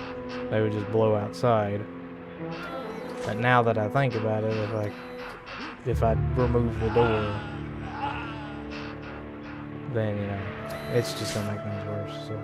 they would just blow outside. But now that I think about it, if I remove the door, then it's just gonna make things worse. So.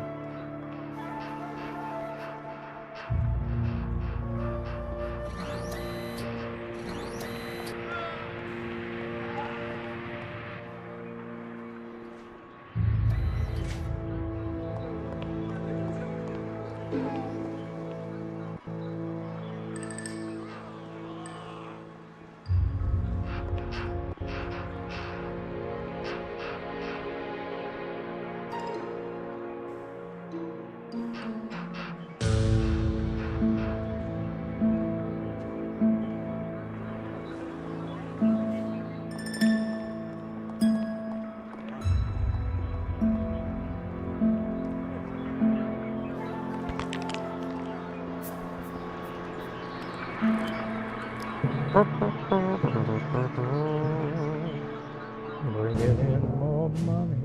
Bring in more money.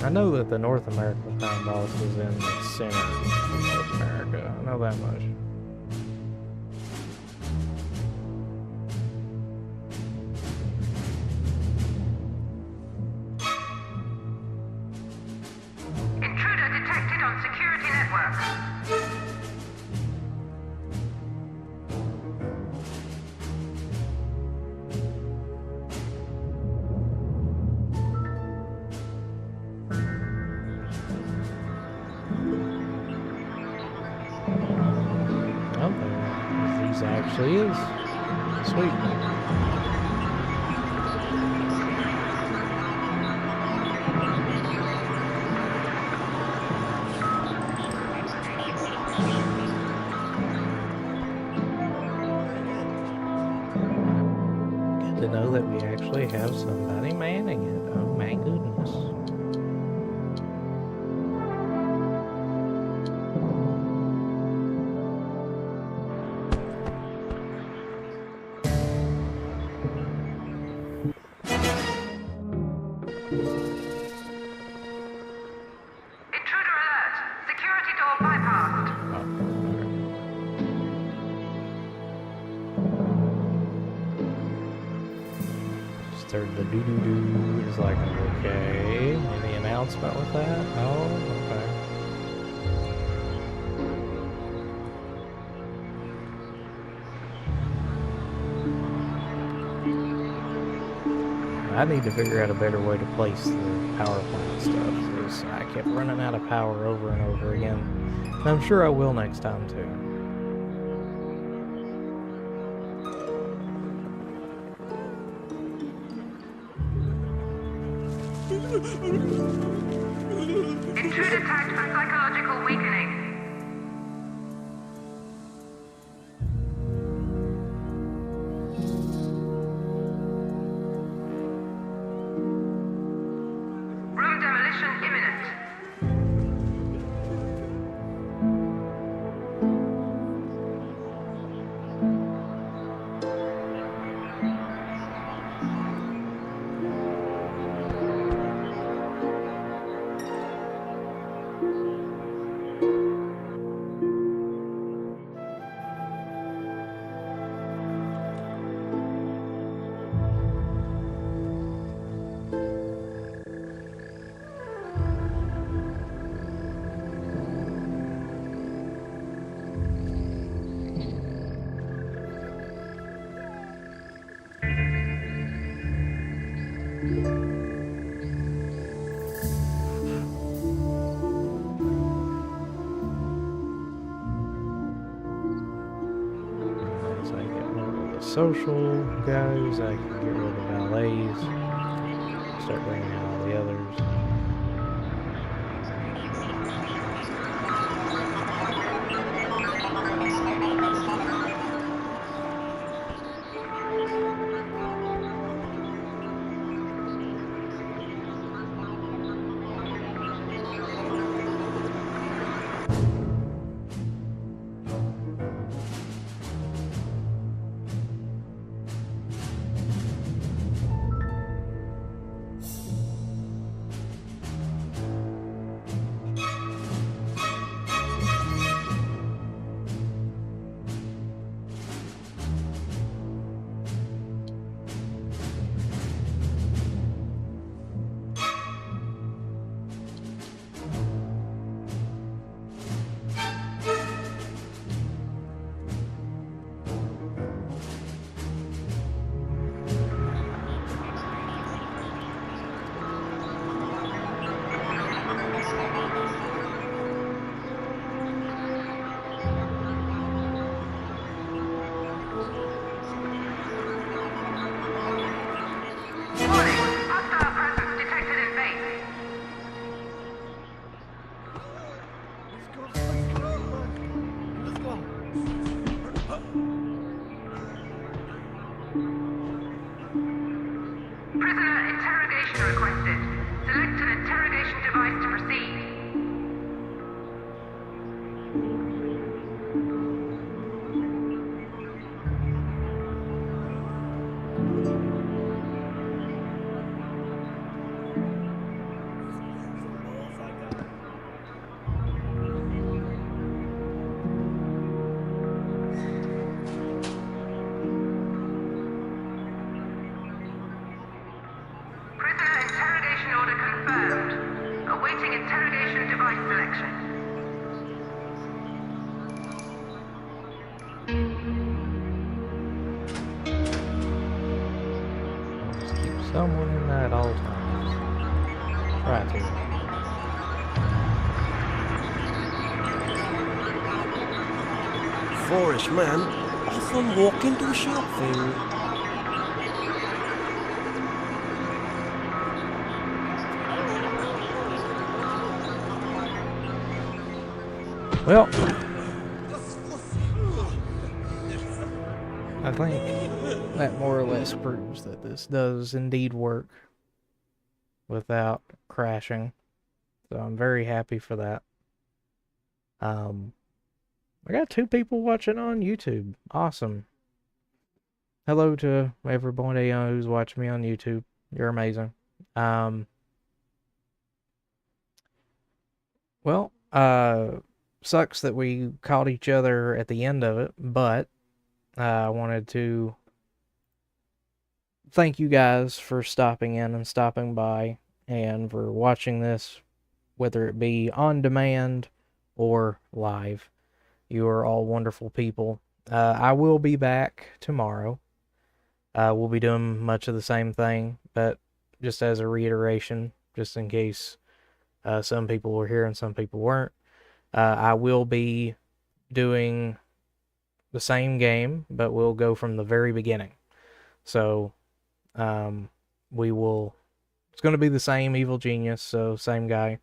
I know that the North American crime boss is in the center of North America. I know that much. Intruder detected on security network. Oh, there these actually is. Sweet. Good to know that we actually have somebody manning it. Oh my goodness. Intruder alert. Security door bypassed. Oh, okay. Start the doo-doo-doo. It's like, okay. Any announcement with that? Oh, okay. I need to figure out a better way to place the power plant stuff, because I kept running out of power over and over again. And I'm sure I will next time, too. Intruder tagged for psychological weakening. Room demolition imminent. social goes, I can get rid of valets. Start bringing in all the others. Warning, hostile presence detected in base. Prisoner interrogation requested. Select an interrogation device to proceed. Prisoner interrogation order confirmed. Awaiting interrogation device selection. Just keep someone in that at all times. Try to. Foolish man often walk into something. Well, I think that more or less proves that this does indeed work without crashing. So I'm very happy for that. I got 2 people watching on YouTube. Awesome. Hello to everybody who's watching me on YouTube. You're amazing. Well, sucks that we caught each other at the end of it, but I wanted to thank you guys for stopping in and stopping by and for watching this, whether it be on demand or live. You are all wonderful people. I will be back tomorrow. We'll be doing much of the same thing, but just as a reiteration, just in case some people were here and some people weren't, I will be doing the same game, but we'll go from the very beginning. So, we will, it's going to be the same Evil Genius, so same guy.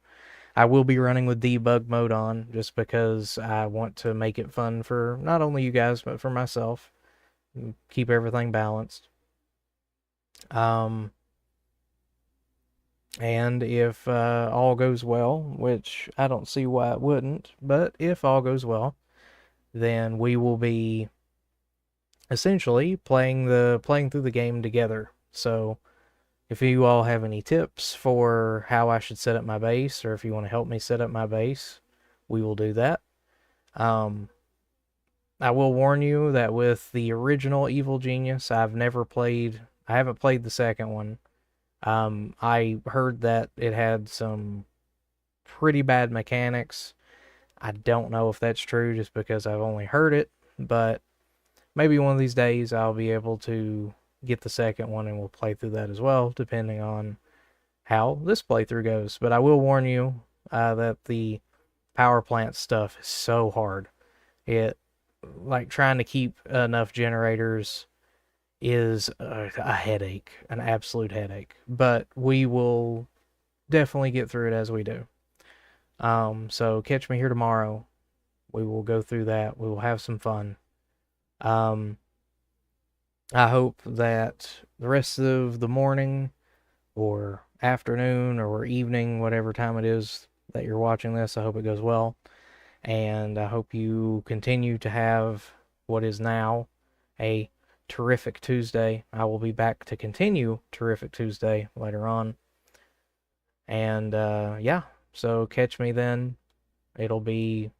I will be running with debug mode on, just because I want to make it fun for not only you guys, but for myself. Keep everything balanced. And if all goes well, which I don't see why it wouldn't, but if all goes well, then we will be essentially playing through the game together. So if you all have any tips for how I should set up my base, or if you want to help me set up my base, we will do that. I will warn you that with the original Evil Genius, I haven't played the second one. I heard that it had some pretty bad mechanics. I don't know if that's true just because I've only heard it, but maybe one of these days I'll be able to get the second one and we'll play through that as well, depending on how this playthrough goes. But I will warn you that the power plant stuff is so hard. It, like, trying to keep enough generators is a headache, an absolute headache. But we will definitely get through it as we do. So catch me here tomorrow. We will go through that. We will have some fun. I hope that the rest of the morning or afternoon or evening, whatever time it is that you're watching this, I hope it goes well. And I hope you continue to have what is now a terrific Tuesday. I will be back to continue Terrific Tuesday later on. And yeah, so catch me then. I'll be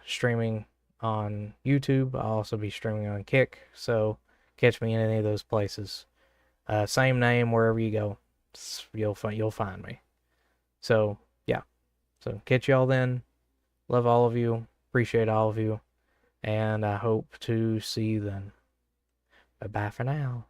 streaming on YouTube. I'll also be streaming on Kick, so catch me in any of those places. Same name wherever you go, you'll find me. So yeah, so catch y'all then. Love all of you, appreciate all of you, and I hope to see you then. Bye bye for now.